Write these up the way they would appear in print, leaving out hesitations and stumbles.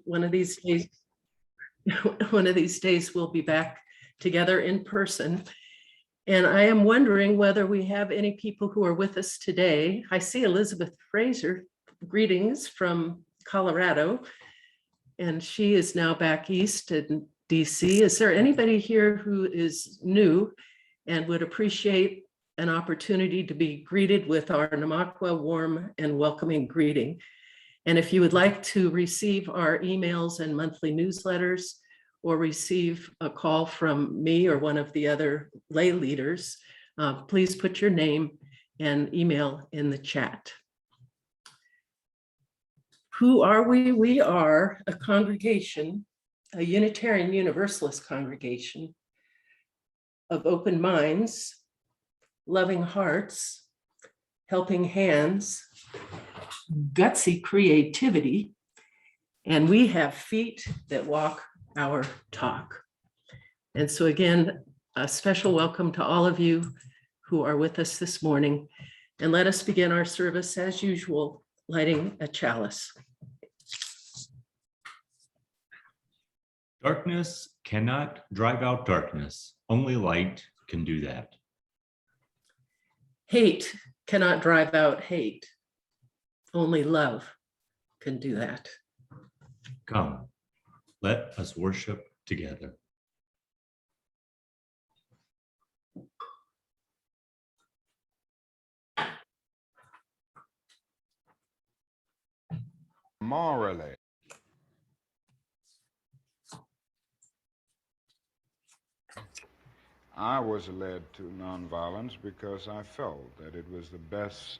one of these days, one of these days we'll be back together in person. And I am wondering whether we have any people who are with us today. I see Elizabeth Fraser, greetings from Colorado, and she is now back east in DC. Is there anybody here who is new and would appreciate an opportunity to be greeted with our Namakwa warm and welcoming greeting? And if you would like to receive our emails and monthly newsletters, or receive a call from me or one of the other lay leaders, please put your name and email in the chat. Who are we? We are a congregation, a Unitarian Universalist congregation of open minds, loving hearts, helping hands, gutsy creativity, and we have feet that walk our talk. And so again, a special welcome to all of you who are with us this morning. And let us begin our service as usual, lighting a chalice. Darkness cannot drive out darkness. Only light can do that. Hate cannot drive out hate. Only love can do that. Come, let us worship together. Morally. I was led to nonviolence because I felt that it was the best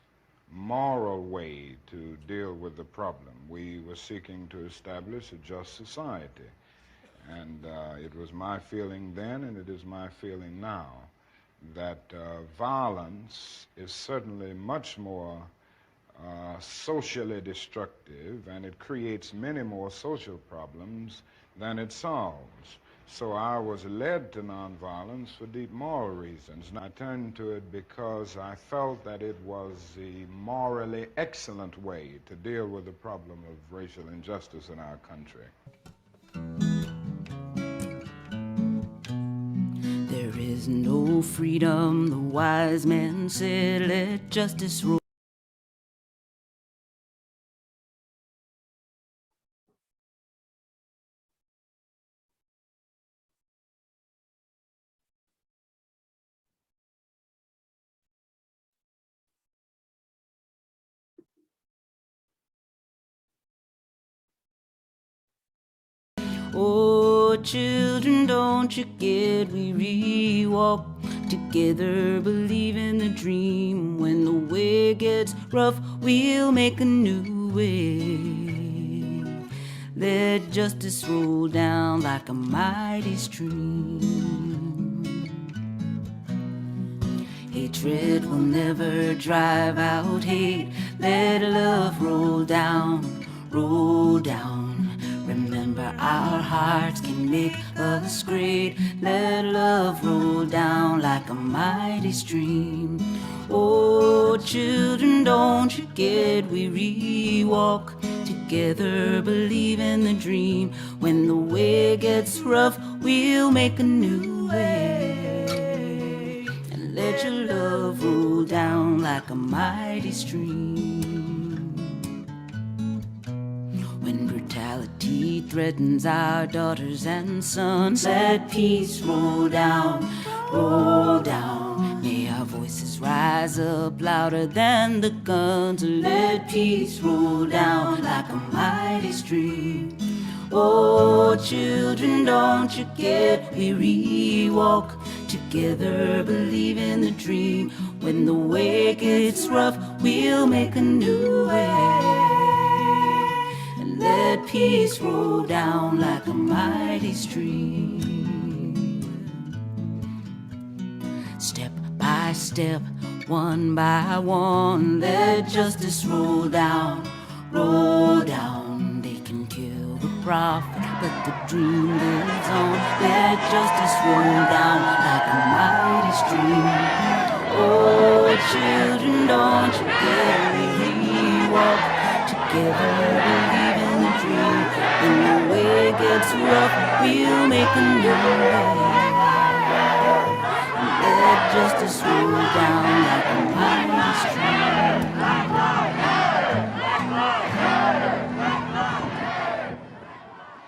moral way to deal with the problem. We were seeking to establish a just society. And it was my feeling then, and it is my feeling now, that violence is certainly much more socially destructive, and it creates many more social problems than it solves. So I was led to nonviolence for deep moral reasons. And I turned to it because I felt that it was the morally excellent way to deal with the problem of racial injustice in our country. There is no freedom, the wise man said, let justice roll. Oh, children, don't you get weary, walk together, believe in the dream. When the way gets rough, we'll make a new way. Let justice roll down like a mighty stream. Hatred will never drive out hate. Let love roll down, roll down. Remember, our hearts can make us great. Let love roll down like a mighty stream. Oh, children, don't you get weary. Walk together, believe in the dream. When the way gets rough, we'll make a new way. And let your love roll down like a mighty stream. When brutality threatens our daughters and sons, let peace roll down, roll down. May our voices rise up louder than the guns. Let peace roll down like a mighty stream. Oh, children, don't you get weary. Walk together, believe in the dream. When the way gets rough, we'll make a new way. Let peace roll down like a mighty stream. Step by step, one by one, let justice roll down, roll down. They can kill the prophet, but the dream lives on. Let justice roll down like a mighty stream. Oh, children, don't you get weary. Walk together, believe in the dream. When the way gets rough, we'll make a new way. And let justice roll down like a mighty stream.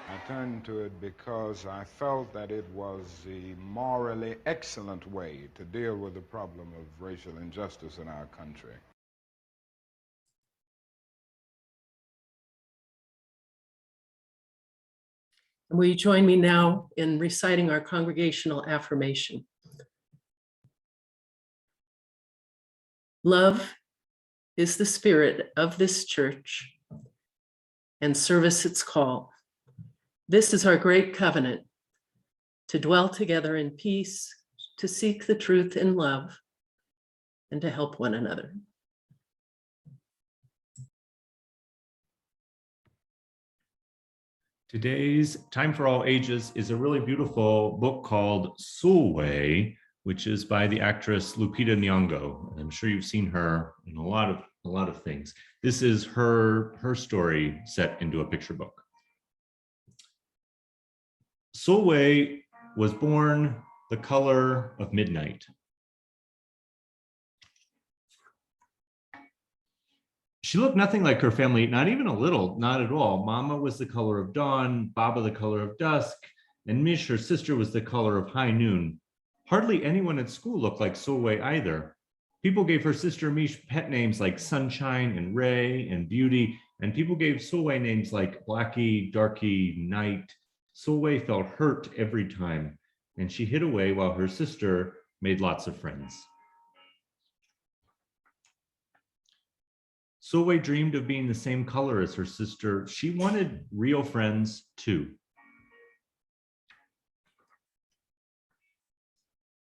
I turned to it because I felt that it was the morally excellent way to deal with the problem of racial injustice in our country. Will you join me now in reciting our congregational affirmation? Love is the spirit of this church, and service its call. This is our great covenant, to dwell together in peace, to seek the truth in love, and to help one another. Today's Time for All Ages is a really beautiful book called Sulwe, which is by the actress Lupita Nyong'o. I'm sure you've seen her in a lot of things. This is her story set into a picture book. Sulwe was born the color of midnight. She looked nothing like her family, not even a little, not at all. Mama was the color of dawn, Baba the color of dusk, and Mish, her sister, was the color of high noon. Hardly anyone at school looked like Sulwe either. People gave her sister Mish pet names like Sunshine and Ray and Beauty, and people gave Sulwe names like Blackie, Darky, Night. Sulwe felt hurt every time, and she hid away while her sister made lots of friends. Sulwe dreamed of being the same color as her sister. She wanted real friends too.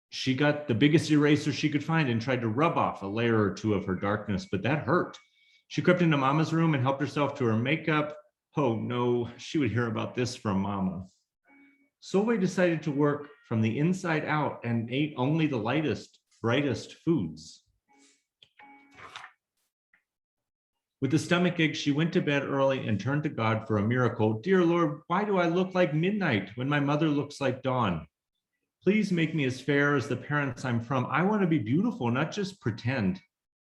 She got the biggest eraser she could find and tried to rub off a layer or two of her darkness, but that hurt. She crept into Mama's room and helped herself to her makeup. Oh no, she would hear about this from Mama. Sulwe decided to work from the inside out and ate only the lightest, brightest foods. With a stomach ache, she went to bed early and turned to God for a miracle. Dear Lord, why do I look like midnight when my mother looks like dawn? Please make me as fair as the parents I'm from. I want to be beautiful, not just pretend.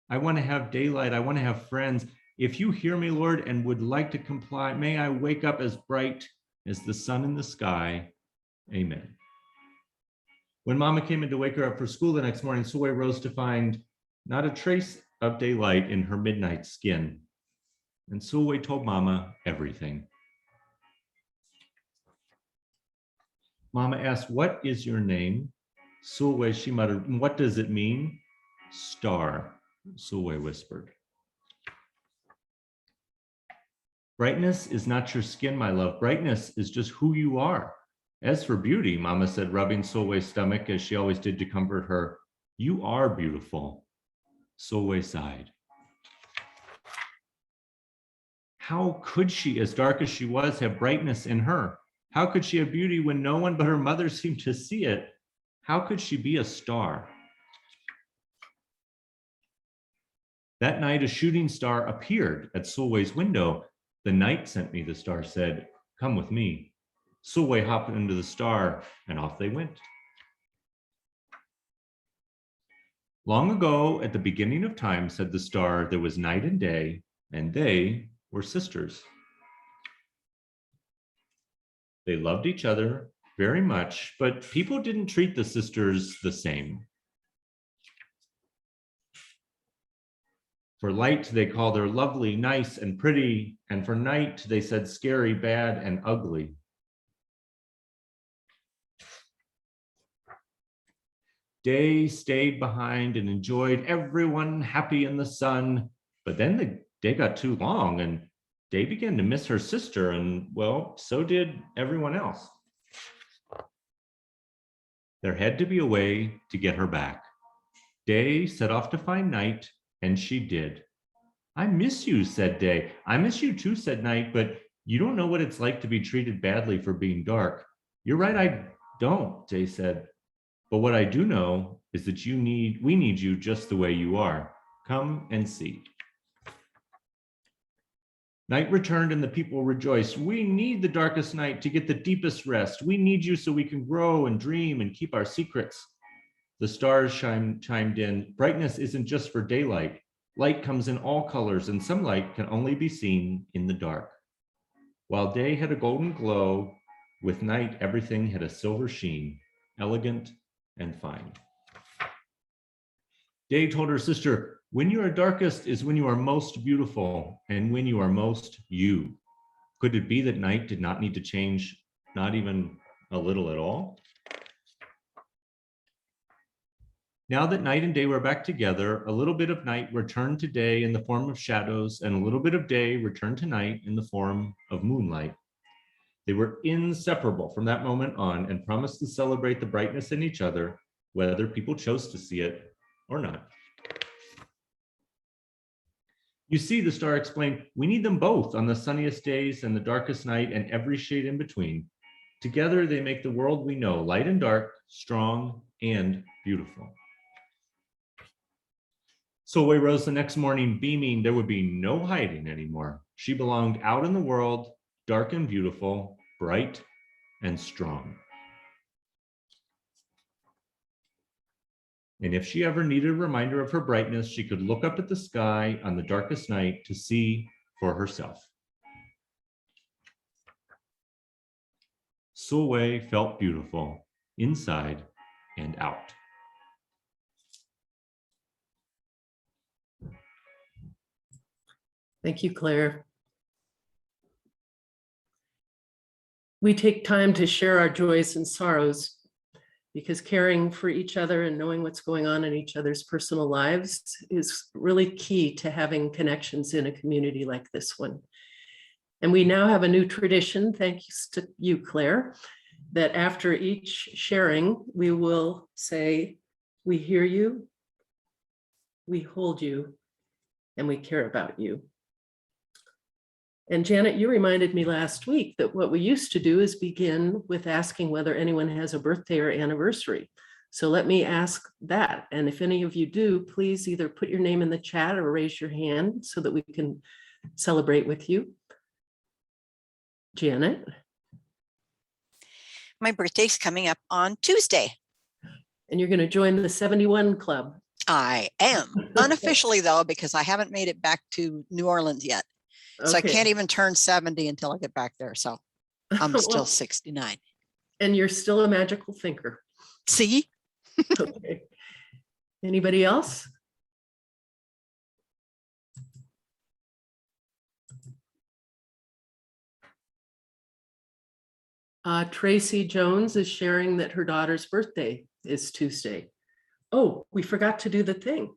I want to have daylight. I want to have friends. If you hear me, Lord, and would like to comply, may I wake up as bright as the sun in the sky. Amen. When Mama came in to wake her up for school the next morning, Sulwe rose to find not a trace of daylight in her midnight skin. And Sulwe told Mama everything. Mama asked, "What is your name?" Sulwe, she muttered, "What does it mean?" "Star," Sulwe whispered. Brightness is not your skin, my love. Brightness is just who you are. As for beauty, Mama said, rubbing Sulwe's stomach as she always did to comfort her, you are beautiful. Sulwe sighed. How could she, as dark as she was, have brightness in her? How could she have beauty when no one but her mother seemed to see it? How could she be a star? That night, a shooting star appeared at Sulwe's window. The night sent me, the star said. Come with me. Sulwe hopped into the star, and off they went. Long ago, at the beginning of time, said the star, there was night and day, and they were sisters. They loved each other very much, but people didn't treat the sisters the same. For light, they called her lovely, nice, and pretty, and for night, they said scary, bad, and ugly. Day stayed behind and enjoyed everyone happy in the sun, but then the day got too long, and Day began to miss her sister, and well, so did everyone else. There had to be a way to get her back. Day set off to find Night, and she did. I miss you, said Day. I miss you too, said Night, but you don't know what it's like to be treated badly for being dark. You're right, I don't, Day said. But what I do know is that we need you just the way you are. Come and see. Night returned and the people rejoiced. We need the darkest night to get the deepest rest. We need you so we can grow and dream and keep our secrets. The stars chimed in. Brightness isn't just for daylight. Light comes in all colors, and some light can only be seen in the dark. While day had a golden glow, with night everything had a silver sheen, elegant and fine. Day told her sister, when you are darkest is when you are most beautiful, and when you are most you. Could it be that night did not need to change, not even a little at all? Now that night and day were back together, a little bit of night returned to day in the form of shadows, and a little bit of day returned to night in the form of moonlight. They were inseparable from that moment on and promised to celebrate the brightness in each other, whether people chose to see it or not. You see, the star explained, we need them both on the sunniest days and the darkest night and every shade in between. Together, they make the world we know, light and dark, strong and beautiful. Solway rose the next morning beaming. There would be no hiding anymore. She belonged out in the world, dark and beautiful, bright and strong. And if she ever needed a reminder of her brightness, she could look up at the sky on the darkest night to see for herself. Solway felt beautiful inside and out. Thank you, Claire. We take time to share our joys and sorrows because caring for each other and knowing what's going on in each other's personal lives is really key to having connections in a community like this one. And we now have a new tradition, thanks to you, Claire, that after each sharing, we will say, we hear you, we hold you, and we care about you. And Janet, you reminded me last week that what we used to do is begin with asking whether anyone has a birthday or anniversary. So let me ask that. And if any of you do, please either put your name in the chat or raise your hand so that we can celebrate with you. Janet? My birthday's coming up on Tuesday. And you're going to join the 71 Club. I am. Unofficially, though, because I haven't made it back to New Orleans yet. So I can't even turn 70 until I get back there. So I'm still 69. And you're still a magical thinker. See? Okay. Anybody else? Tracy Jones is sharing that her daughter's birthday is Tuesday. Oh, we forgot to do the thing.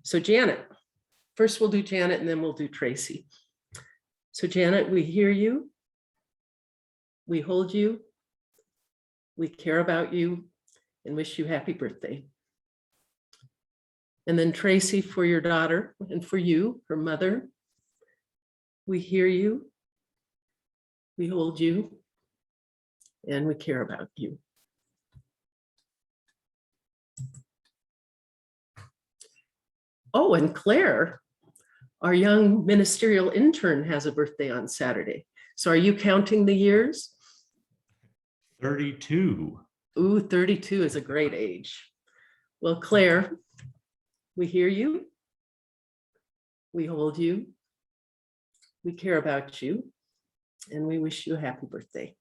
So Janet, first we'll do Janet and then we'll do Tracy. So Janet, we hear you, we hold you, we care about you, and wish you happy birthday. And then Tracy, for your daughter and for you, her mother, we hear you, we hold you, and we care about you. Oh, and Claire, our young ministerial intern, has a birthday on Saturday. So are you counting the years? 32. Ooh, 32 is a great age. Well, Claire, we hear you, we hold you, we care about you, and we wish you a happy birthday.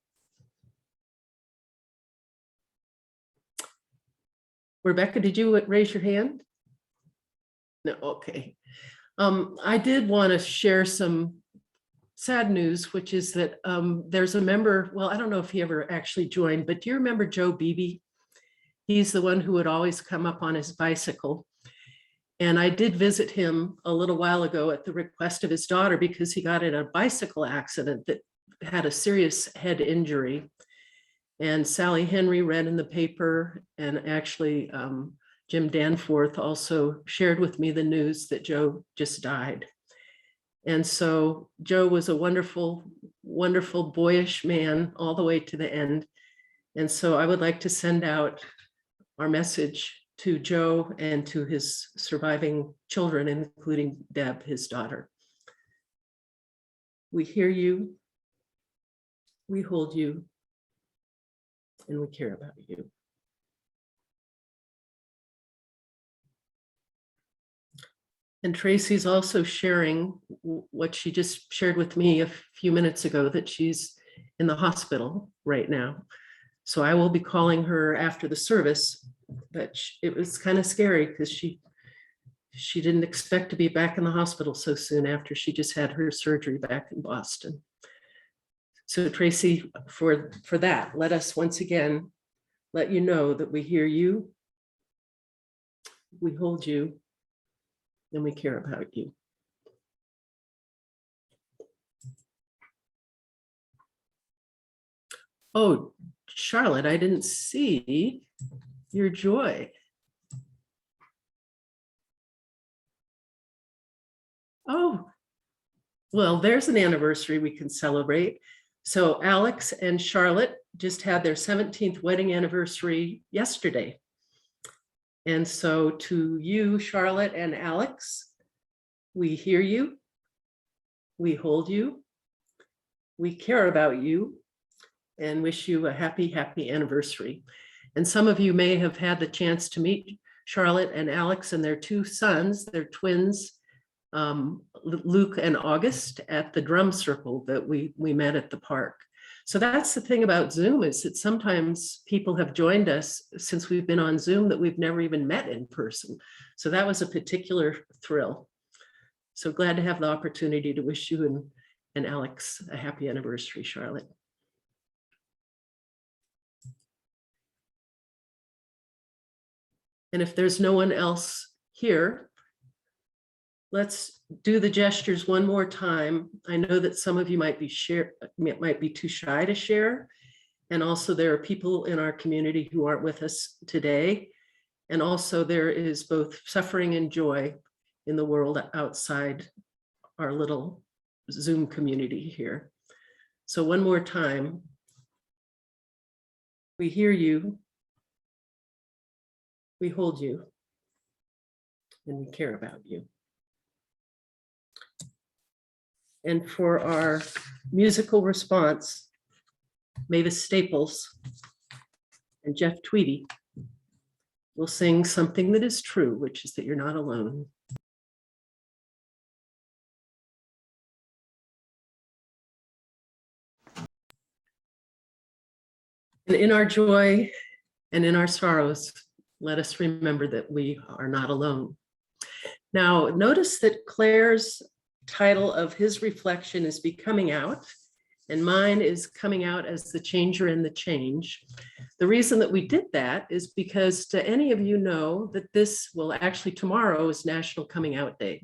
Rebecca, did you raise your hand? No, okay. I did want to share some sad news, which is that there's a member, well, I don't know if he ever actually joined, but do you remember Joe Beebe? He's the one who would always come up on his bicycle. And I did visit him a little while ago at the request of his daughter because he got in a bicycle accident that had a serious head injury. And Sally Henry read in the paper, and actually Jim Danforth also shared with me the news that Joe just died. And so Joe was a wonderful, wonderful, boyish man all the way to the end. And so I would like to send out our message to Joe and to his surviving children, including Deb, his daughter. We hear you, we hold you, and we care about you. And Tracy's also sharing what she just shared with me a few minutes ago, that she's in the hospital right now. So I will be calling her after the service, but it was kind of scary because she didn't expect to be back in the hospital so soon after she just had her surgery back in Boston. So Tracy, for that, let us once again let you know that we hear you, we hold you, and we care about you. Oh, Charlotte, I didn't see your joy. Oh, well, there's an anniversary we can celebrate. So Alex and Charlotte just had their 17th wedding anniversary yesterday. And so to you, Charlotte and Alex, we hear you, we hold you, we care about you, and wish you a happy, happy anniversary. And some of you may have had the chance to meet Charlotte and Alex and their two sons, their twins, Luke and August, at the drum circle that we met at the park. So that's the thing about Zoom, is that sometimes people have joined us since we've been on Zoom that we've never even met in person. So that was a particular thrill. So glad to have the opportunity to wish you and Alex a happy anniversary, Charlotte. And if there's no one else here, let's do the gestures one more time. I know that some of you might be too shy to share. And also there are people in our community who aren't with us today. And also there is both suffering and joy in the world outside our little Zoom community here. So one more time, we hear you, we hold you, and we care about you. And for our musical response, Mavis Staples and Jeff Tweedy will sing Something That Is True, which is that you're not alone. And in our joy and in our sorrows, let us remember that we are not alone. Now, notice that Claire's title of his reflection is Becoming Out, and mine is Coming Out as the Changer in the Change. The reason that we did that is because, do any of you know that tomorrow is National Coming Out Day?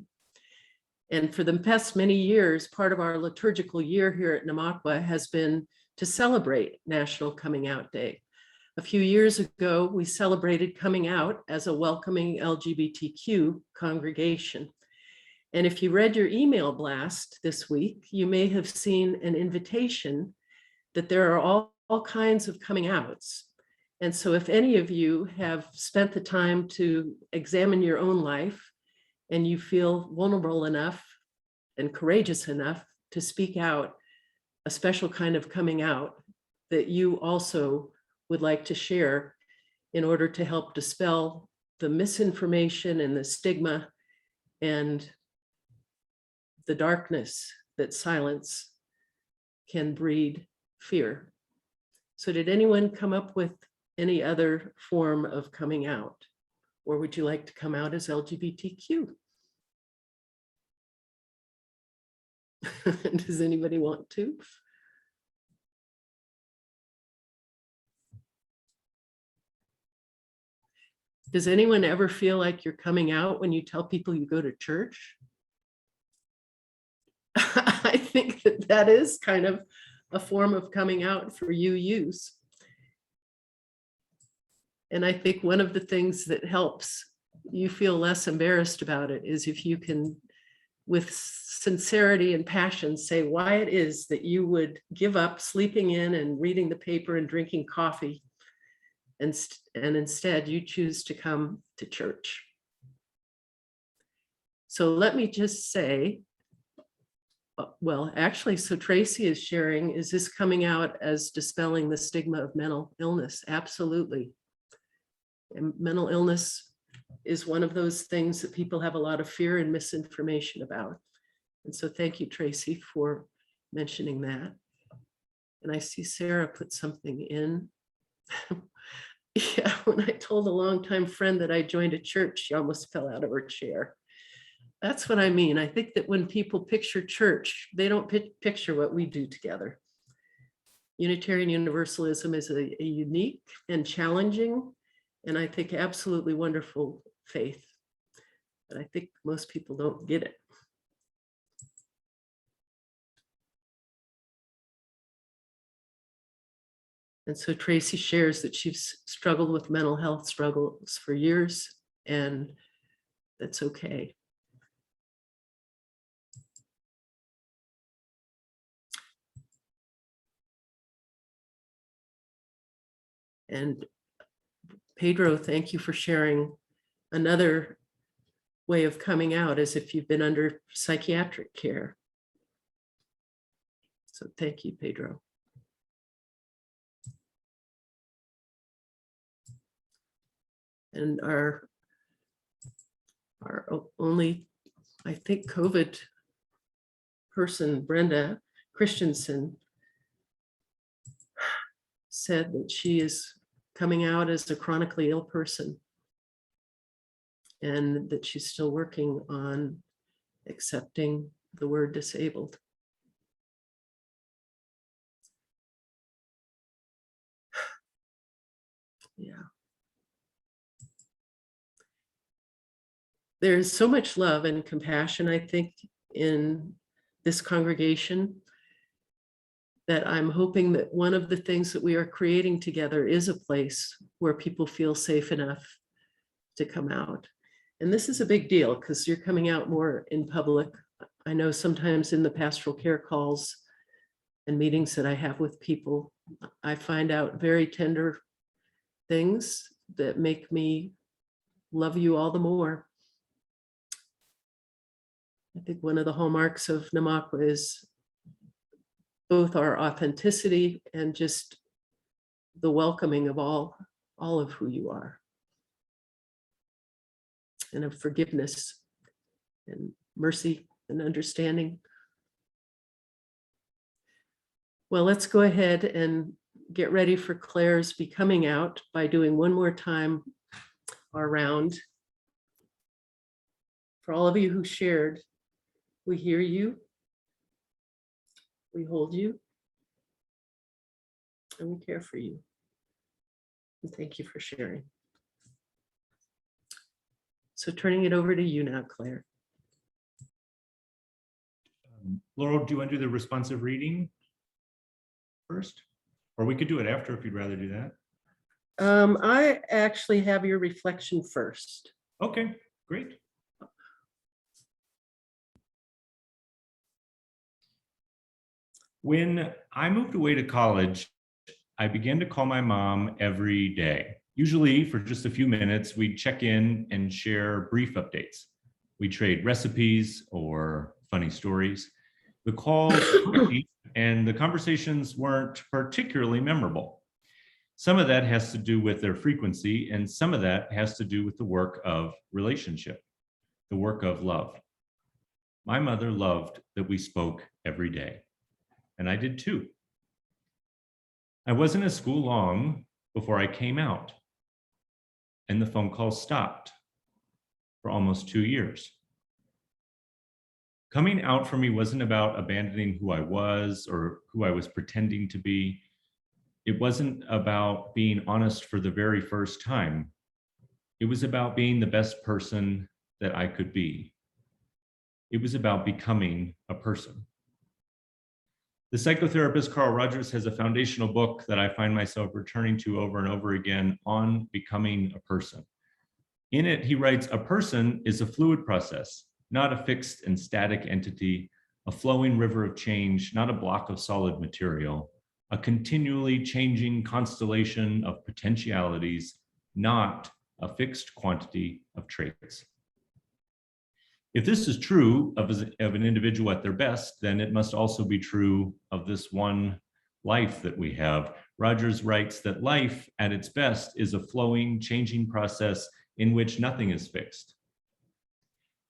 And for the past many years, part of our liturgical year here at Namakwa has been to celebrate National Coming Out Day. A few years ago, we celebrated coming out as a welcoming LGBTQ congregation. And if you read your email blast this week, you may have seen an invitation that there are all kinds of coming outs. And so if any of you have spent the time to examine your own life and you feel vulnerable enough and courageous enough to speak out a special kind of coming out that you also would like to share in order to help dispel the misinformation and the stigma and the darkness that silence can breed fear. So did anyone come up with any other form of coming out? Or would you like to come out as LGBTQ? Does anybody want to? Does anyone ever feel like you're coming out when you tell people you go to church? I think that is kind of a form of coming out for you's. And I think one of the things that helps you feel less embarrassed about it is if you can, with sincerity and passion, say why it is that you would give up sleeping in and reading the paper and drinking coffee, and instead you choose to come to church. So let me just say Well, actually, so Tracy is sharing, is this coming out as dispelling the stigma of mental illness? Absolutely. And mental illness is one of those things that people have a lot of fear and misinformation about. And so thank you, Tracy, for mentioning that. And I see Sarah put something in. Yeah, when I told a longtime friend that I joined a church, she almost fell out of her chair. That's what I mean. I think that when people picture church, they don't picture what we do together. Unitarian Universalism is a unique and challenging, and I think absolutely wonderful faith. But I think most people don't get it. And so Tracy shares that she's struggled with mental health struggles for years, and that's okay. And Pedro, thank you for sharing another way of coming out, as if you've been under psychiatric care. So thank you, Pedro. And our only, I think, COVID person, Brenda Christensen, said that she is coming out as a chronically ill person and that she's still working on accepting the word disabled. Yeah. There's so much love and compassion, I think, in this congregation, that I'm hoping that one of the things that we are creating together is a place where people feel safe enough to come out. And this is a big deal because you're coming out more in public. I know sometimes in the pastoral care calls and meetings that I have with people, I find out very tender things that make me love you all the more. I think one of the hallmarks of Namakwa is both our authenticity and just the welcoming of all of who you are, and of forgiveness and mercy and understanding. Well, let's go ahead and get ready for Claire's becoming out by doing one more time our round. For all of you who shared, we hear you, we hold you, and we care for you. And thank you for sharing. So turning it over to you now, Claire. Laurel, do you want to do the responsive reading first? Or we could do it after if you'd rather do that. I actually have your reflection first. Okay, great. When I moved away to college, I began to call my mom every day. Usually for just a few minutes, we'd check in and share brief updates. We trade recipes or funny stories. The calls and the conversations weren't particularly memorable. Some of that has to do with their frequency, and some of that has to do with the work of relationship, the work of love. My mother loved that we spoke every day, and I did too. I wasn't at school long before I came out, and the phone calls stopped for almost 2 years. Coming out for me wasn't about abandoning who I was or who I was pretending to be. It wasn't about being honest for the very first time. It was about being the best person that I could be. It was about becoming a person. The psychotherapist Carl Rogers has a foundational book that I find myself returning to over and over again on becoming a person. In it, he writes, a person is a fluid process, not a fixed and static entity, a flowing river of change, not a block of solid material, a continually changing constellation of potentialities, not a fixed quantity of traits. If this is true of an individual at their best, then it must also be true of this one life that we have. Rogers writes that life at its best is a flowing, changing process in which nothing is fixed.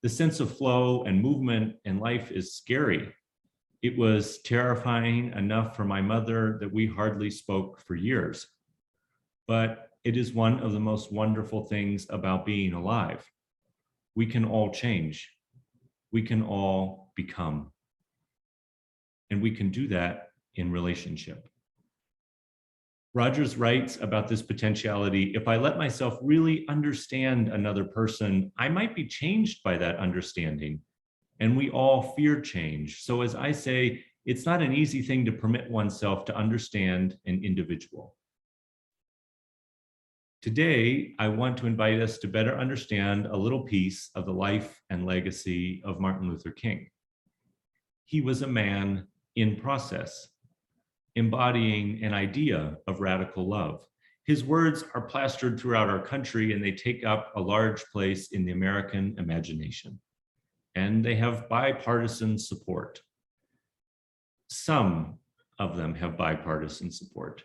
The sense of flow and movement in life is scary. It was terrifying enough for my mother that we hardly spoke for years. But it is one of the most wonderful things about being alive. We can all change. We can all become. And we can do that in relationship. Rogers writes about this potentiality. If I let myself really understand another person, I might be changed by that understanding. And we all fear change. So as I say, it's not an easy thing to permit oneself to understand an individual. Today, I want to invite us to better understand a little piece of the life and legacy of Martin Luther King. He was a man in process, embodying an idea of radical love. His words are plastered throughout our country, and they take up a large place in the American imagination. And they have bipartisan support. Some of them have bipartisan support.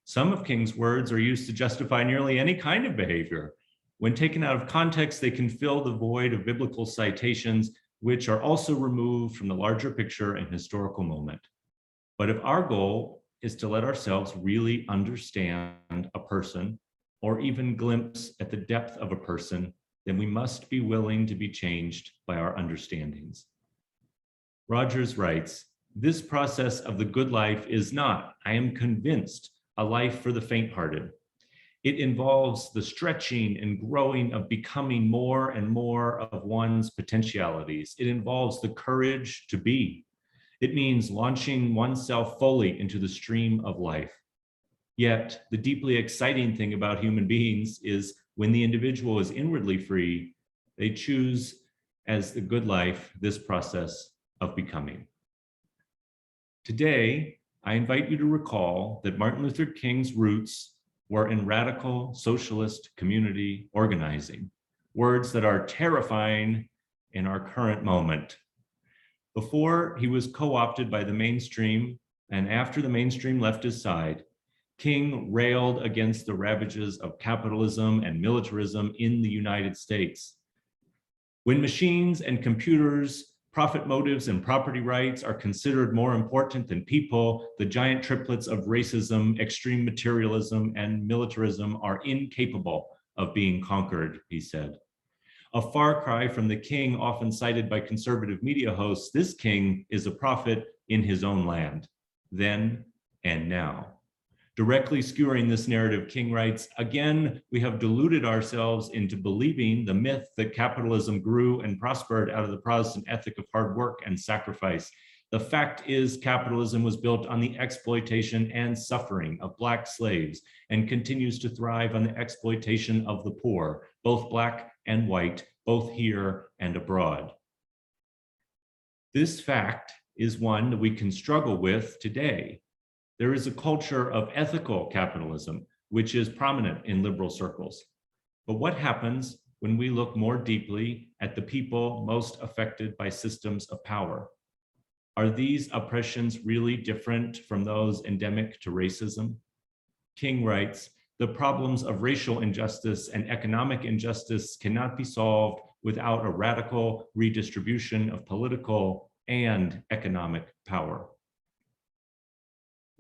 Some of King's words are used to justify nearly any kind of behavior. When taken out of context, they can fill the void of biblical citations, which are also removed from the larger picture and historical moment. But if our goal is to let ourselves really understand a person, or even glimpse at the depth of a person, then we must be willing to be changed by our understandings. Rogers writes, "This process of the good life is not, I am convinced, a life for the faint-hearted. It involves the stretching and growing of becoming more and more of one's potentialities. It involves the courage to be. It means launching oneself fully into the stream of life. Yet, the deeply exciting thing about human beings is when the individual is inwardly free, they choose as the good life this process of becoming." Today, I invite you to recall that Martin Luther King's roots were in radical socialist community organizing, words that are terrifying in our current moment. Before he was co-opted by the mainstream, and after the mainstream left his side, King railed against the ravages of capitalism and militarism in the United States. When machines and computers, profit motives and property rights are considered more important than people, the giant triplets of racism, extreme materialism, and militarism are incapable of being conquered, he said. A far cry from the King often cited by conservative media hosts, this King is a prophet in his own land, then and now. Directly skewering this narrative, King writes, "Again, we have deluded ourselves into believing the myth that capitalism grew and prospered out of the Protestant ethic of hard work and sacrifice. The fact is, capitalism was built on the exploitation and suffering of Black slaves and continues to thrive on the exploitation of the poor, both Black and white, both here and abroad." This fact is one that we can struggle with today. There is a culture of ethical capitalism, which is prominent in liberal circles. But what happens when we look more deeply at the people most affected by systems of power? Are these oppressions really different from those endemic to racism? King writes, "The problems of racial injustice and economic injustice cannot be solved without a radical redistribution of political and economic power."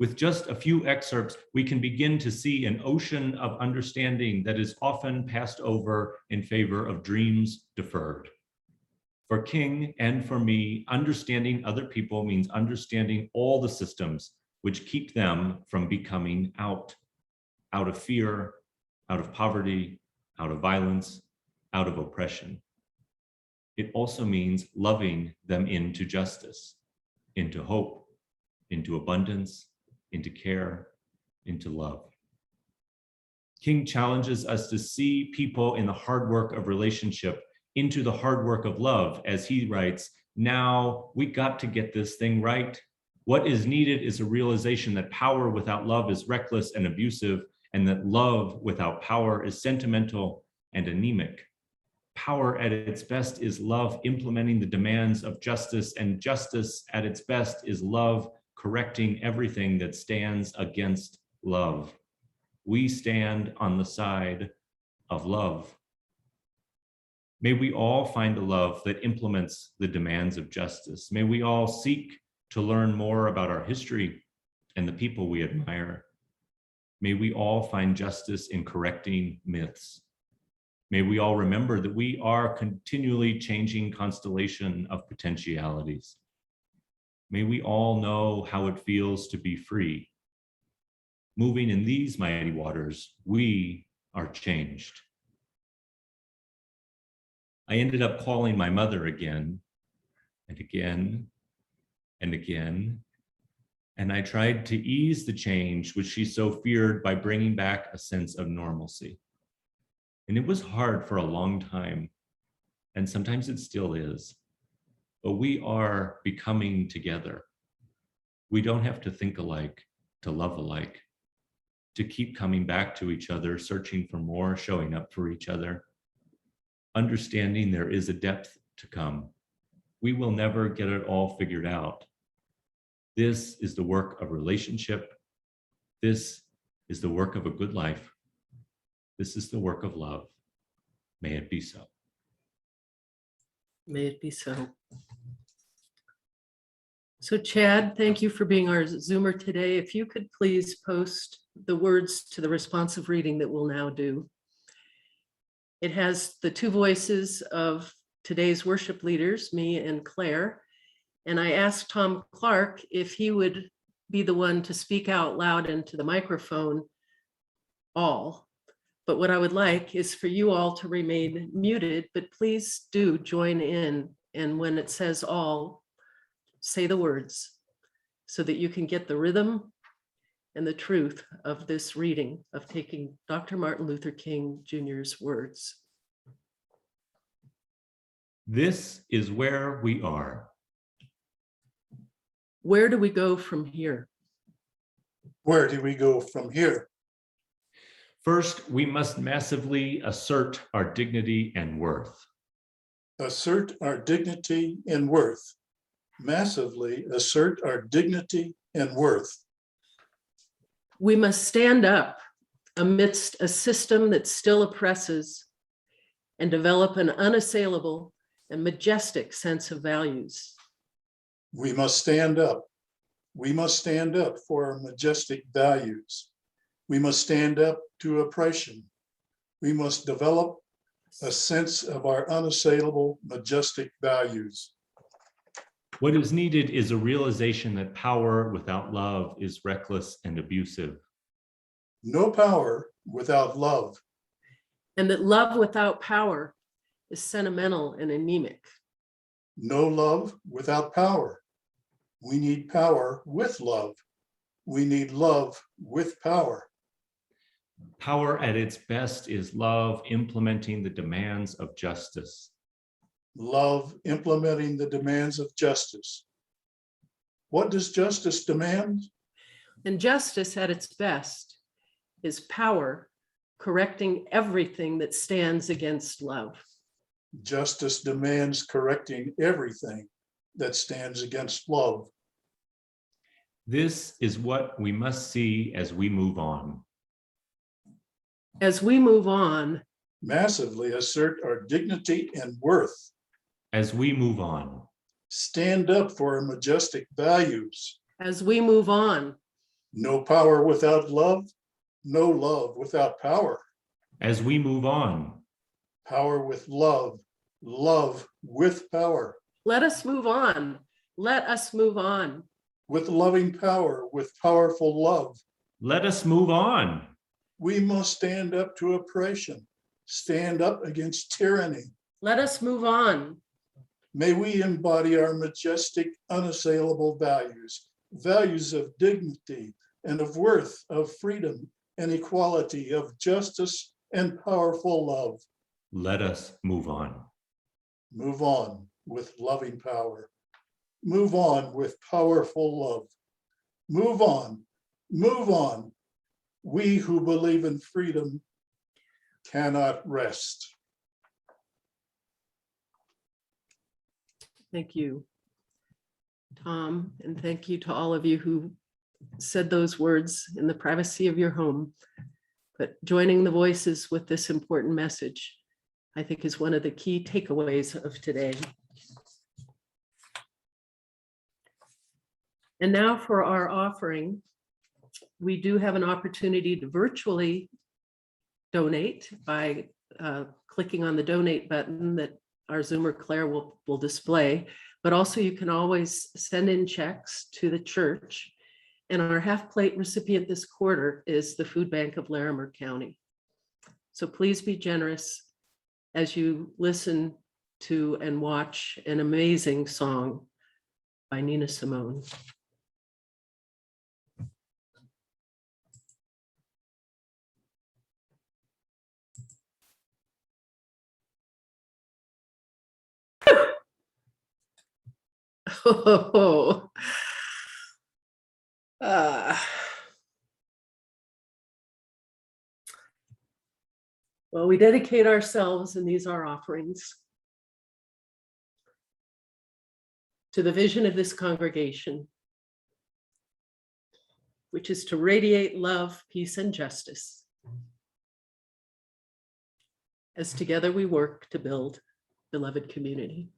With just a few excerpts, we can begin to see an ocean of understanding that is often passed over in favor of dreams deferred. For King and for me, understanding other people means understanding all the systems which keep them from becoming out of fear, out of poverty, out of violence, out of oppression. It also means loving them into justice, into hope, into abundance, into care, into love. King challenges us to see people in the hard work of relationship, into the hard work of love, as he writes, "Now we got to get this thing right. What is needed is a realization that power without love is reckless and abusive, and that love without power is sentimental and anemic. Power at its best is love implementing the demands of justice, and justice at its best is love correcting everything that stands against love. We stand on the side of love. May we all find a love that implements the demands of justice. May we all seek to learn more about our history and the people we admire. May we all find justice in correcting myths. May we all remember that we are continually changing constellation of potentialities. May we all know how it feels to be free. Moving in these mighty waters, we are changed. I ended up calling my mother again and again and again, and I tried to ease the change which she so feared by bringing back a sense of normalcy. And it was hard for a long time, and sometimes it still is, but we are becoming together. We don't have to think alike to love alike, to keep coming back to each other, searching for more, showing up for each other, understanding there is a depth to come. We will never get it all figured out. This is the work of relationship. This is the work of a good life. This is the work of love. May it be so. May it be so. So Chad, thank you for being our Zoomer today. If you could please post the words to the responsive reading that we'll now do. It has the two voices of today's worship leaders, me and Claire. And I asked Tom Clark if he would be the one to speak out loud into the microphone all. But what I would like is for you all to remain muted, but please do join in. And when it says all, say the words so that you can get the rhythm and the truth of this reading of taking Dr. Martin Luther King Jr.'s words. This is where we are. Where do we go from here? Where do we go from here? First, we must massively assert our dignity and worth. Assert our dignity and worth. Massively assert our dignity and worth. We must stand up amidst a system that still oppresses and develop an unassailable and majestic sense of values. We must stand up. We must stand up for our majestic values. We must stand up to oppression. We must develop a sense of our unassailable, majestic values. What is needed is a realization that power without love is reckless and abusive. No power without love. And that love without power is sentimental and anemic. No love without power. We need power with love. We need love with power. Power at its best is love implementing the demands of justice. Love implementing the demands of justice. What does justice demand? And justice at its best is power correcting everything that stands against love. Justice demands correcting everything that stands against love. This is what we must see as we move on. As we move on, Massively assert our dignity and worth. As we move on. Stand up for our majestic values. as we move on, No power without love. No love without power. As we move on. Power with love. Love with power. let us move on. Let us move on. With loving power, with powerful love. Let us move on. We must stand up to oppression. Stand up against tyranny. Let us move on. May we embody our majestic, unassailable values, values of dignity and of worth, of freedom and equality, of justice and powerful love. Let us move on. Move on with loving power. Move on with powerful love. Move on, move on. We who believe in freedom cannot rest. Thank you, Tom, and thank you to all of you who said those words in the privacy of your home. But joining the voices with this important message, I think, is one of the key takeaways of today. And now for our offering, we do have an opportunity to virtually donate by clicking on the donate button that our Zoomer Claire will display, but also you can always send in checks to the church. And our half plate recipient this quarter is the Food Bank of Larimer County. So please be generous as you listen to and watch an amazing song by Nina Simone. Oh, well, we dedicate ourselves, and these are offerings, to the vision of this congregation, which is to radiate love, peace, and justice, as together we work to build beloved community.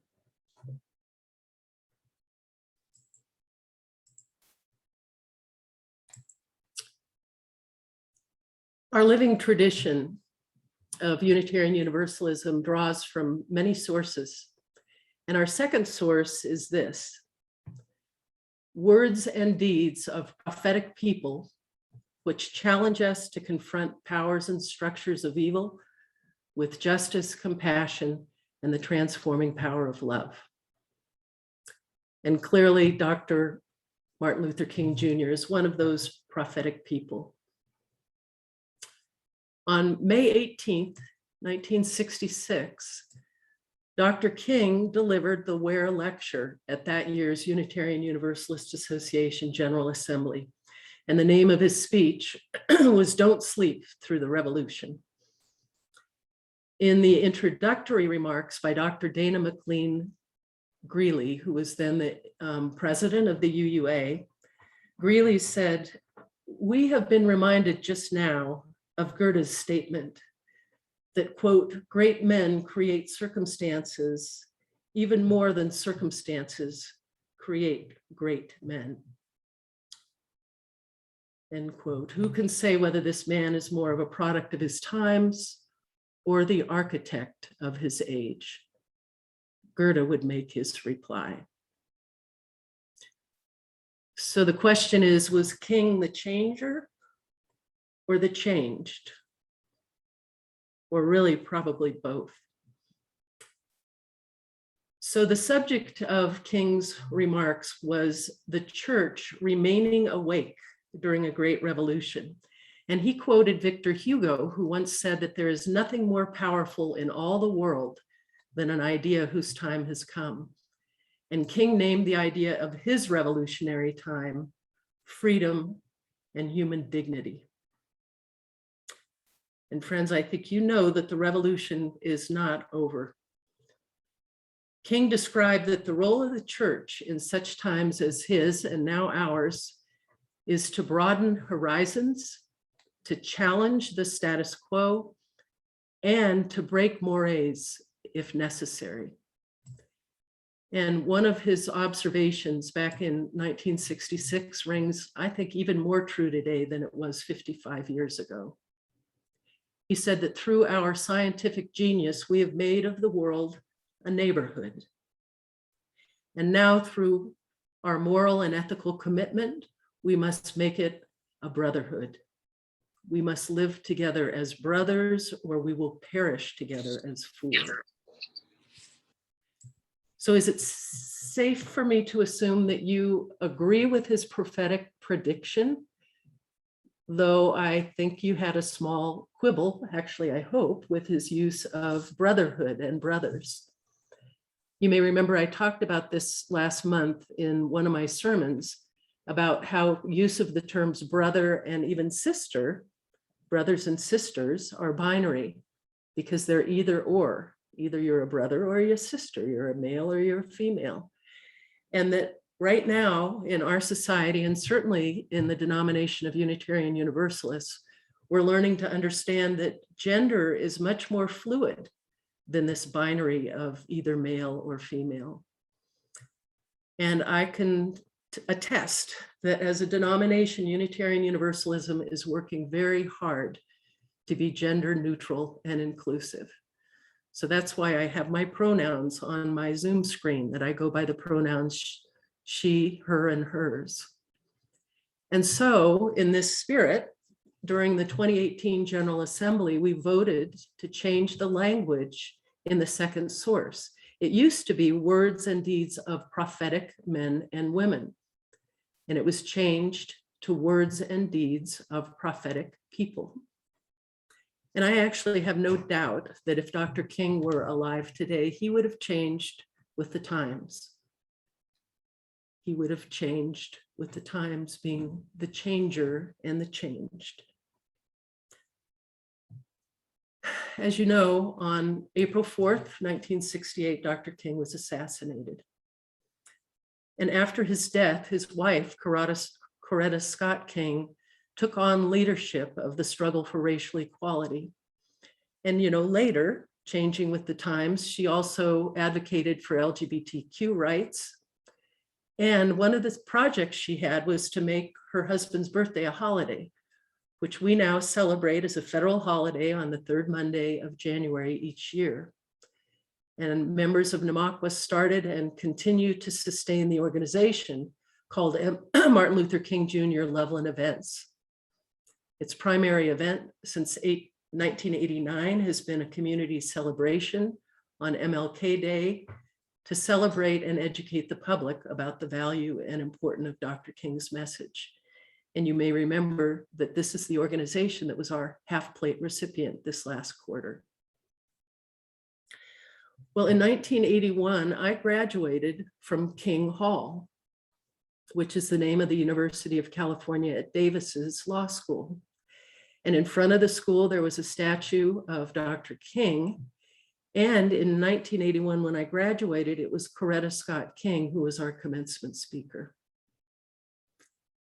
Our living tradition of Unitarian Universalism draws from many sources. And our second source is this: words and deeds of prophetic people, which challenge us to confront powers and structures of evil with justice, compassion, and the transforming power of love. And clearly, Dr. Martin Luther King Jr. is one of those prophetic people. On May 18th, 1966, Dr. King delivered the Ware Lecture at that year's Unitarian Universalist Association General Assembly. And the name of his speech was "Don't Sleep Through the Revolution." In the introductory remarks by Dr. Dana McLean Greeley, who was then the president of the UUA, Greeley said, "We have been reminded just now of Goethe's statement that, quote, great men create circumstances even more than circumstances create great men," end quote. Who can say whether this man is more of a product of his times or the architect of his age? Goethe would make his reply. So the question is, was King the changer or the changed? Or really probably both. So the subject of King's remarks was the church remaining awake during a great revolution. And he quoted Victor Hugo, who once said that there is nothing more powerful in all the world than an idea whose time has come. And King named the idea of his revolutionary time freedom and human dignity. And friends, I think you know that the revolution is not over. King described that the role of the church in such times as his and now ours is to broaden horizons, to challenge the status quo, and to break mores if necessary. And one of his observations back in 1966 rings, I think, even more true today than it was 55 years ago. He said that through our scientific genius, we have made of the world a neighborhood. And now through our moral and ethical commitment, we must make it a brotherhood. We must live together as brothers, or we will perish together as fools. So is it safe for me to assume that you agree with his prophetic prediction? Though I think you had a small quibble, actually, I hope, with his use of brotherhood and brothers. You may remember I talked about this last month in one of my sermons about how use of the terms brother and even sister, brothers and sisters, are binary because they're either or. Either you're a brother or you're a sister, you're a male or you're a female. And that right now in our society, and certainly in the denomination of Unitarian Universalists, we're learning to understand that gender is much more fluid than this binary of either male or female. And I can attest that as a denomination, Unitarian Universalism is working very hard to be gender neutral and inclusive. So that's why I have my pronouns on my Zoom screen, that I go by the pronouns she, her, and hers. And so in this spirit, during the 2018 General Assembly, we voted to change the language in the second source. It used to be words and deeds of prophetic men and women, and it was changed to words and deeds of prophetic people. And I actually have no doubt that if Dr. King were alive today, he would have changed with the times. He would have changed with the times, being the changer and the changed. As you know, on April 4th, 1968, Dr. King was assassinated. And after his death, his wife, Coretta Scott King, took on leadership of the struggle for racial equality. And later, changing with the times, she also advocated for LGBTQ rights. And one of the projects she had was to make her husband's birthday a holiday, which we now celebrate as a federal holiday on the third Monday of January each year. And members of Namaqua started and continue to sustain the organization called Martin Luther King Jr. Loveland Events. Its primary event since 1989 has been a community celebration on MLK Day to celebrate and educate the public about the value and importance of Dr. King's message. And you may remember that this is the organization that was our half-plate recipient this last quarter. Well, in 1981, I graduated from King Hall, which is the name of the University of California at Davis's law school. And in front of the school, there was a statue of Dr. King. And in 1981, when I graduated, it was Coretta Scott King who was our commencement speaker.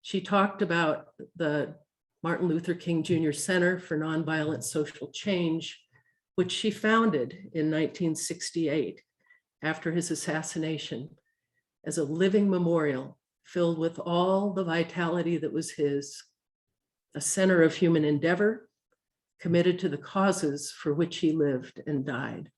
She talked about the Martin Luther King Jr. Center for Nonviolent Social Change, which she founded in 1968 after his assassination, as a living memorial filled with all the vitality that was his, a center of human endeavor, committed to the causes for which he lived and died.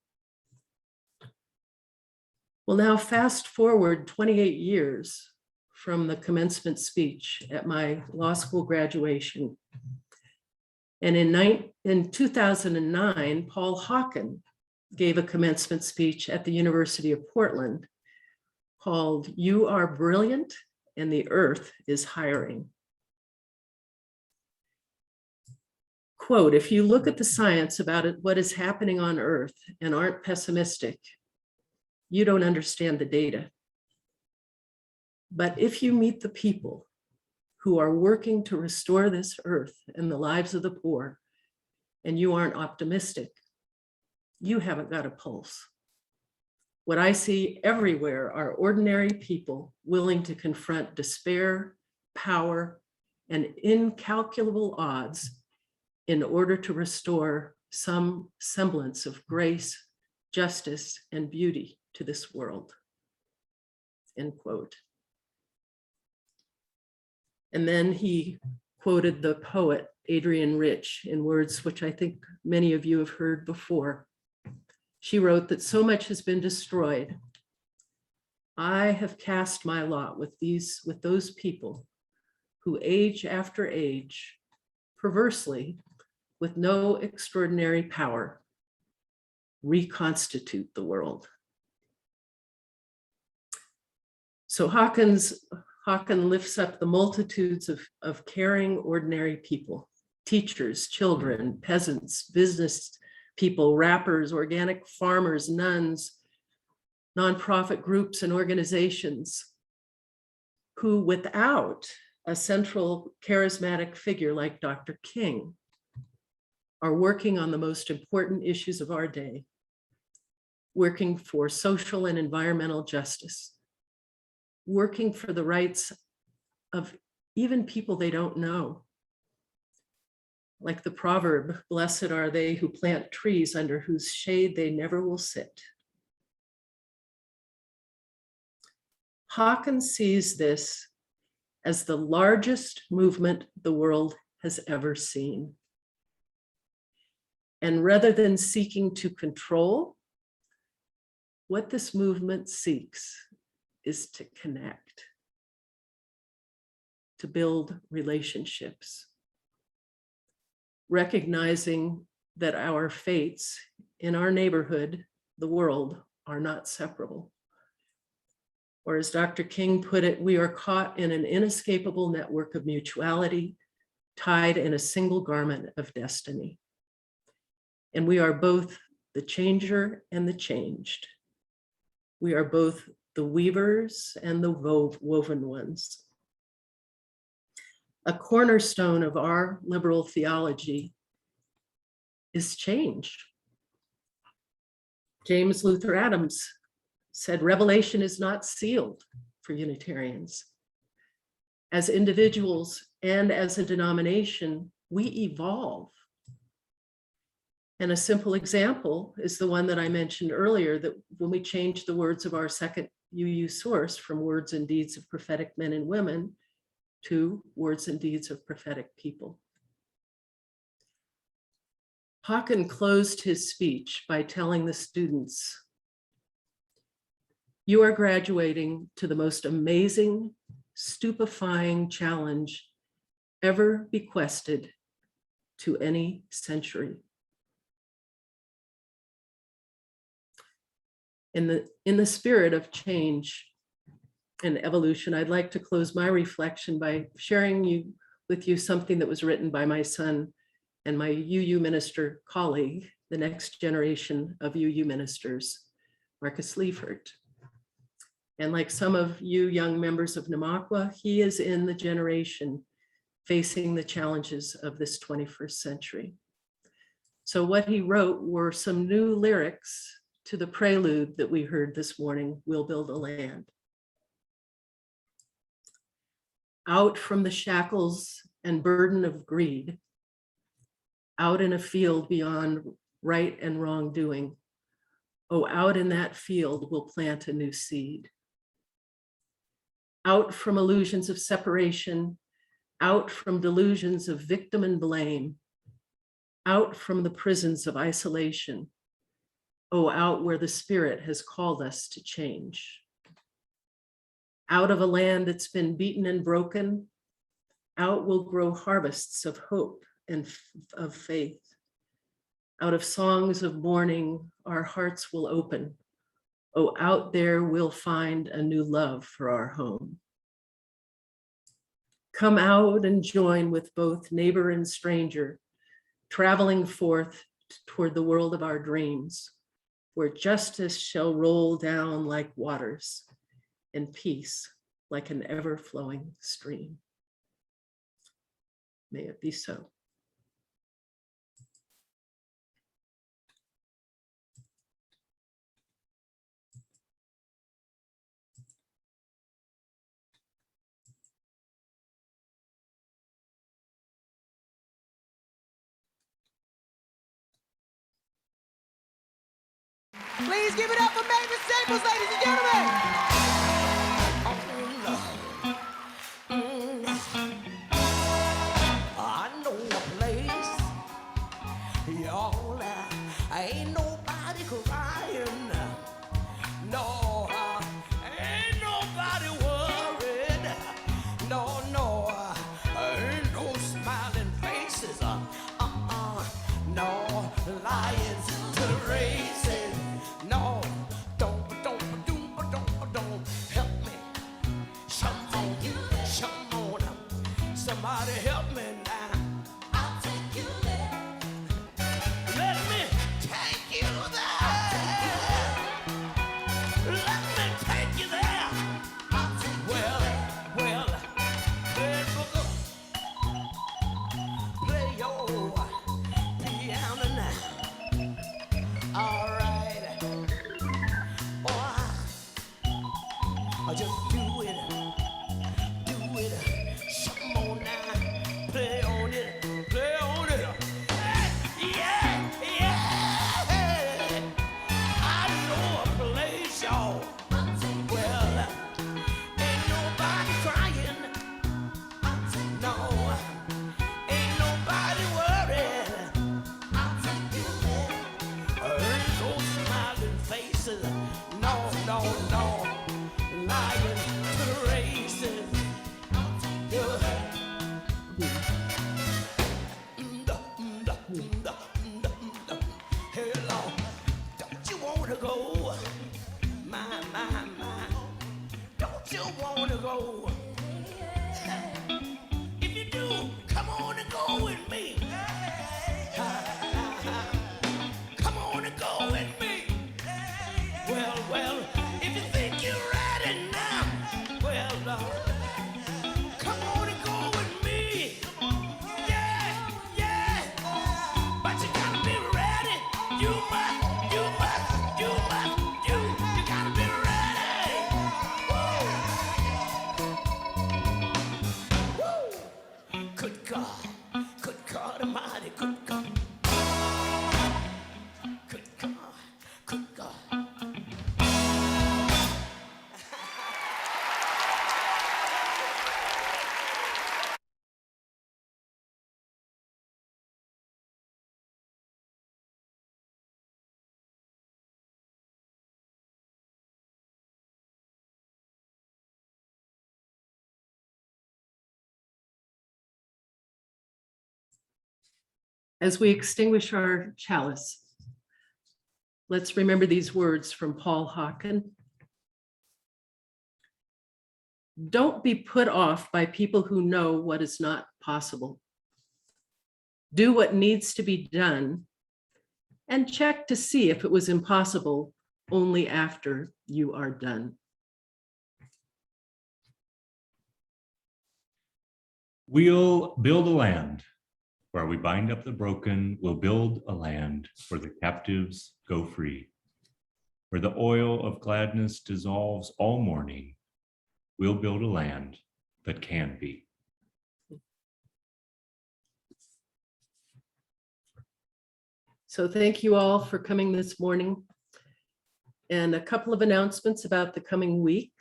Well, now fast forward 28 years from the commencement speech at my law school graduation. And in 2009, Paul Hawken gave a commencement speech at the University of Portland called "You Are Brilliant and the Earth is Hiring." Quote, "If you look at the science about what is happening on Earth and aren't pessimistic, you don't understand the data. But if you meet the people who are working to restore this earth and the lives of the poor, and you aren't optimistic, you haven't got a pulse. What I see everywhere are ordinary people willing to confront despair, power, and incalculable odds in order to restore some semblance of grace, justice, and beauty to this world." End quote. And then he quoted the poet Adrienne Rich in words which I think many of you have heard before. She wrote that so much has been destroyed. I have cast my lot with those people who age after age, perversely, with no extraordinary power, reconstitute the world. So Hawken lifts up the multitudes of caring, ordinary people, teachers, children, peasants, business people, rappers, organic farmers, nuns, nonprofit groups and organizations who, without a central charismatic figure like Dr. King, are working on the most important issues of our day: working for social and environmental justice, working for the rights of even people they don't know. Like the proverb, blessed are they who plant trees under whose shade they never will sit. Hawkins sees this as the largest movement the world has ever seen. And rather than seeking to control, what this movement seeks is to connect, to build relationships, recognizing that our fates in our neighborhood, the world, are not separable. Or as Dr. King put it, we are caught in an inescapable network of mutuality, tied in a single garment of destiny. And we are both the changer and the changed. We are both the weavers and the woven ones. A cornerstone of our liberal theology is change. James Luther Adams said, revelation is not sealed for Unitarians. As individuals and as a denomination, we evolve. And a simple example is the one that I mentioned earlier, that when we changed the words of our second UU source from words and deeds of prophetic men and women to words and deeds of prophetic people. Hawkins closed his speech by telling the students, you are graduating to the most amazing, stupefying challenge ever bequested to any century. In the spirit of change and evolution, I'd like to close my reflection by sharing with you something that was written by my son and my UU minister colleague, the next generation of UU ministers, Marcus Liefert. And like some of you young members of Namaqua, he is in the generation facing the challenges of this 21st century. So what he wrote were some new lyrics to the prelude that we heard this morning, We'll Build a Land. Out from the shackles and burden of greed, out in a field beyond right and wrongdoing, oh, out in that field we'll plant a new seed. Out from illusions of separation, out from delusions of victim and blame, out from the prisons of isolation, oh, out where the Spirit has called us to change. Out of a land that's been beaten and broken, out will grow harvests of hope and of faith. Out of songs of mourning, our hearts will open. Oh, out there we'll find a new love for our home. Come out and join with both neighbor and stranger, traveling forth toward the world of our dreams, where justice shall roll down like waters and peace like an ever-flowing stream. May it be so. Please give it up for Mavis Staples, ladies and gentlemen. I know a place, y'all, ain't nobody crying. No, ain't nobody worried. No, no, ain't no smiling faces. No lions to the races. No, don't God Almighty, good God. Good God, good God. As we extinguish our chalice, let's remember these words from Paul Hawken. Don't be put off by people who know what is not possible. Do what needs to be done and check to see if it was impossible only after you are done. We'll build a land where we bind up the broken. We'll build a land where the captives go free. Where the oil of gladness dissolves all mourning, we'll build a land that can be. So thank you all for coming this morning. And a couple of announcements about the coming week.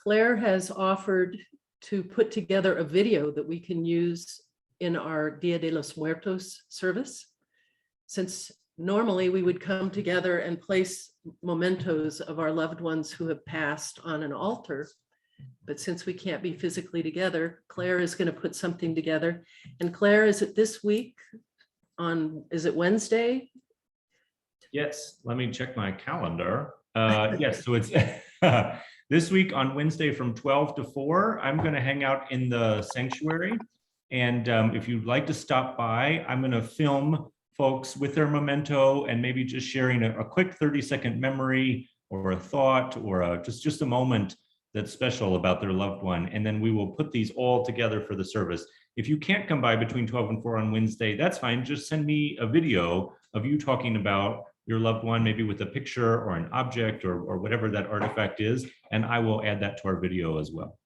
Claire has offered to put together a video that we can use in our Dia de los Muertos service. Since normally we would come together and place mementos of our loved ones who have passed on an altar, but since we can't be physically together, Claire is going to put something together. And Claire, is it this week on, is it Wednesday? Yes, let me check my calendar. Yes, so it's this week on Wednesday from 12 to 4, I'm going to hang out in the sanctuary. And if you'd like to stop by, I'm going to film folks with their memento and maybe just sharing a quick 30-second memory or a thought or just a moment that's special about their loved one. And then we will put these all together for the service. If you can't come by between 12 and 4 on Wednesday, that's fine. Just send me a video of you talking about your loved one, maybe with a picture or an object or whatever that artifact is, and I will add that to our video as well.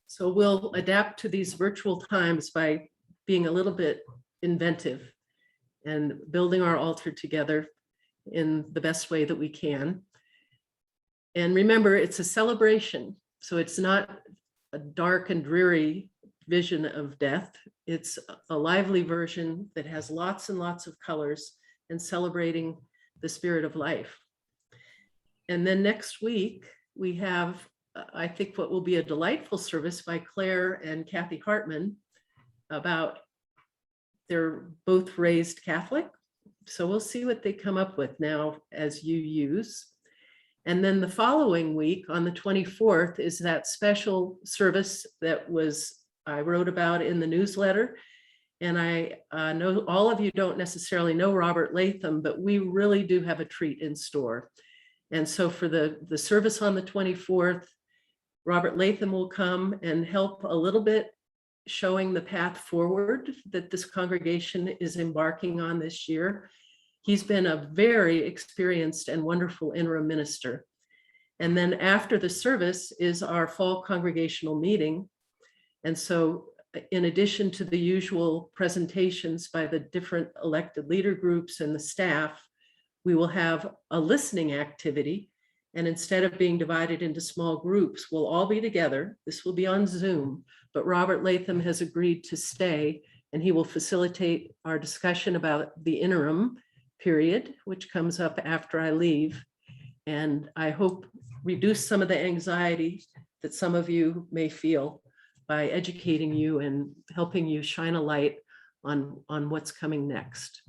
So we'll adapt to these virtual times by being a little bit inventive and building our altar together in the best way that we can. And remember, it's a celebration. So it's not a dark and dreary vision of death. It's a lively version that has lots and lots of colors and celebrating the spirit of life. And then next week, we have, I think, what will be a delightful service by Claire and Kathy Hartman about, they're both raised Catholic. So we'll see what they come up with now as you use. And then the following week on the 24th is that special service that I wrote about in the newsletter. And I know all of you don't necessarily know Robert Latham, but we really do have a treat in store. And so for the service on the 24th, Robert Latham will come and help a little bit showing the path forward that this congregation is embarking on this year. He's been a very experienced and wonderful interim minister. And then after the service is our fall congregational meeting. And so in addition to the usual presentations by the different elected leader groups and the staff, we will have a listening activity. And instead of being divided into small groups, we'll all be together. This will be on Zoom, but Robert Latham has agreed to stay and he will facilitate our discussion about the interim period, which comes up after I leave. And I hope reduce some of the anxiety that some of you may feel by educating you and helping you shine a light on what's coming next.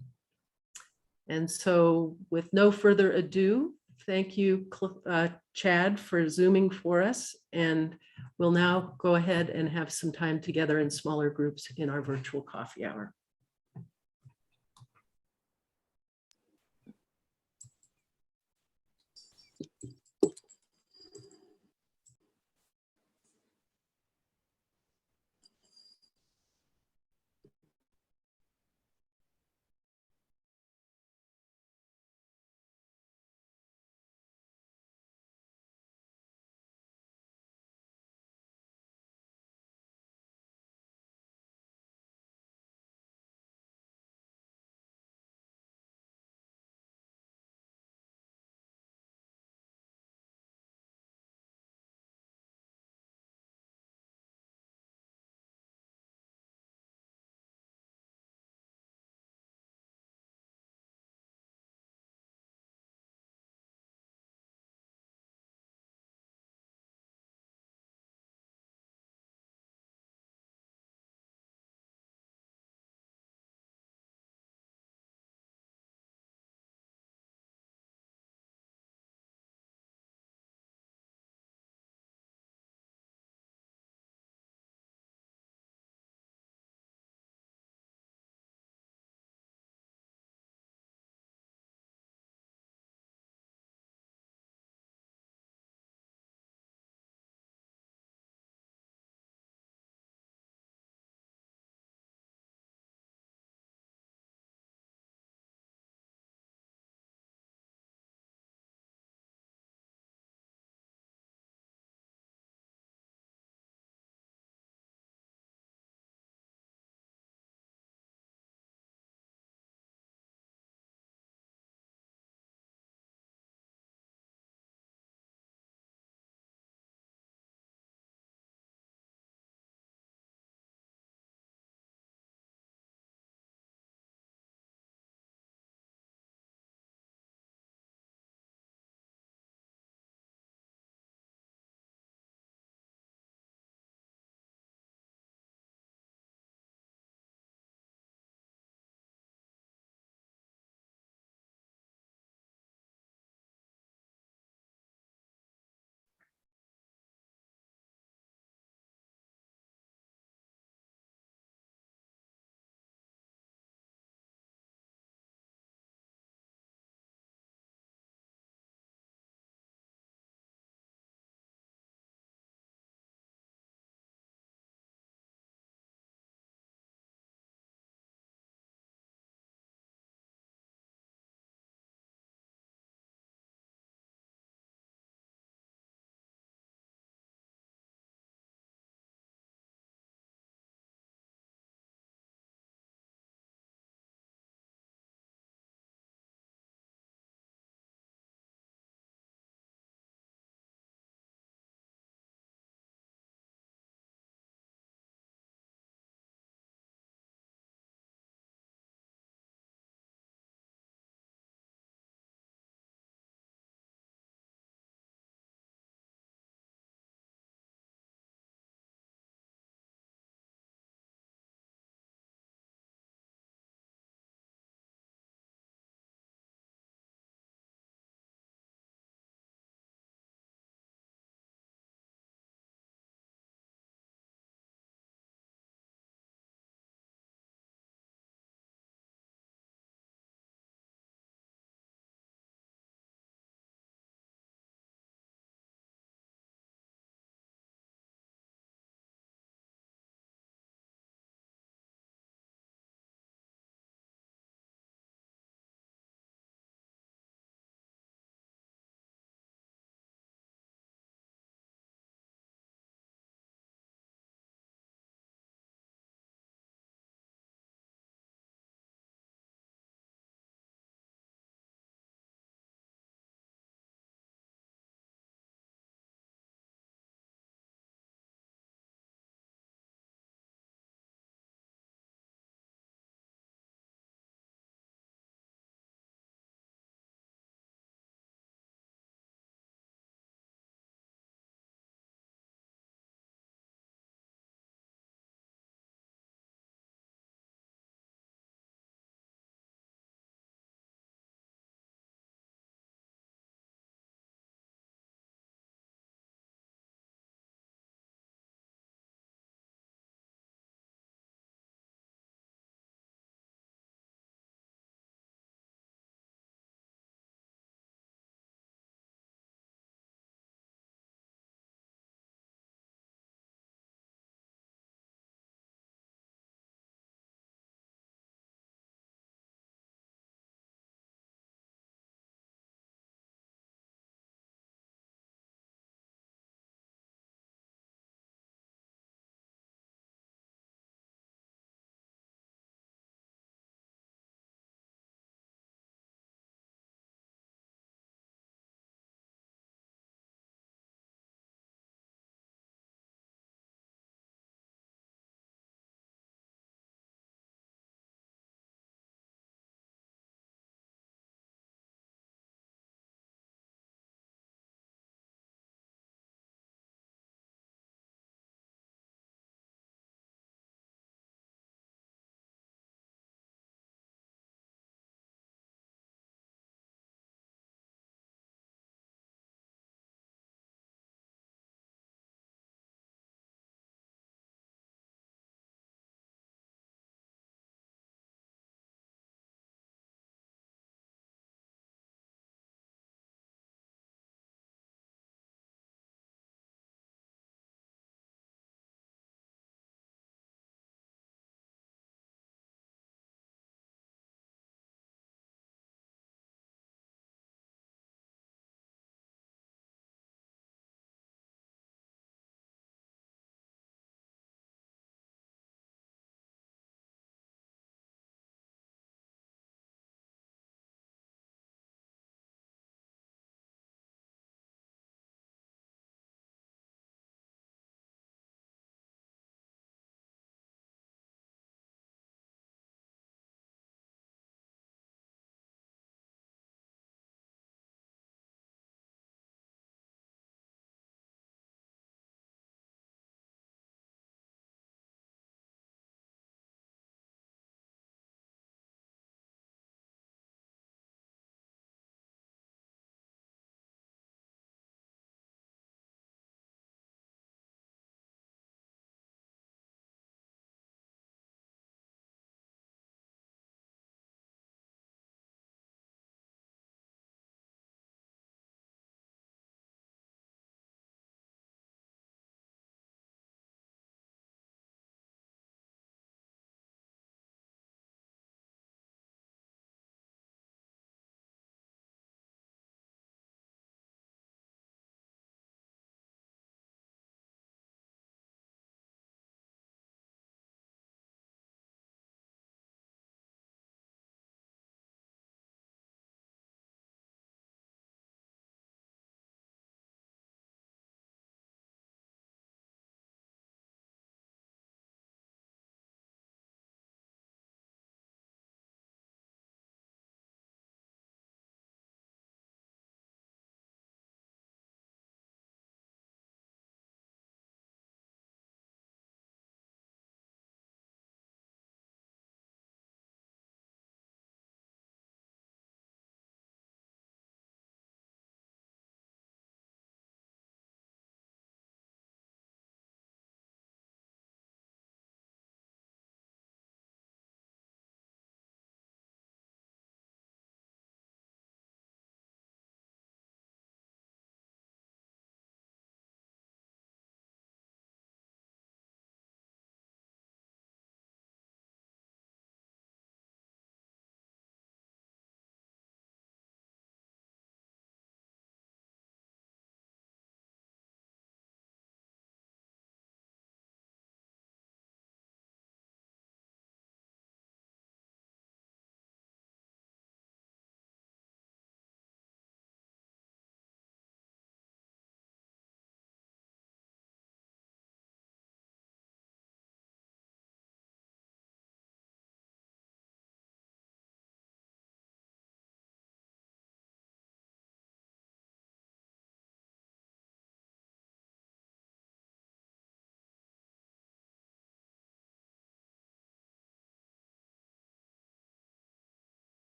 And so with no further ado, thank you, Chad, for Zooming for us. And we'll now go ahead and have some time together in smaller groups in our virtual coffee hour.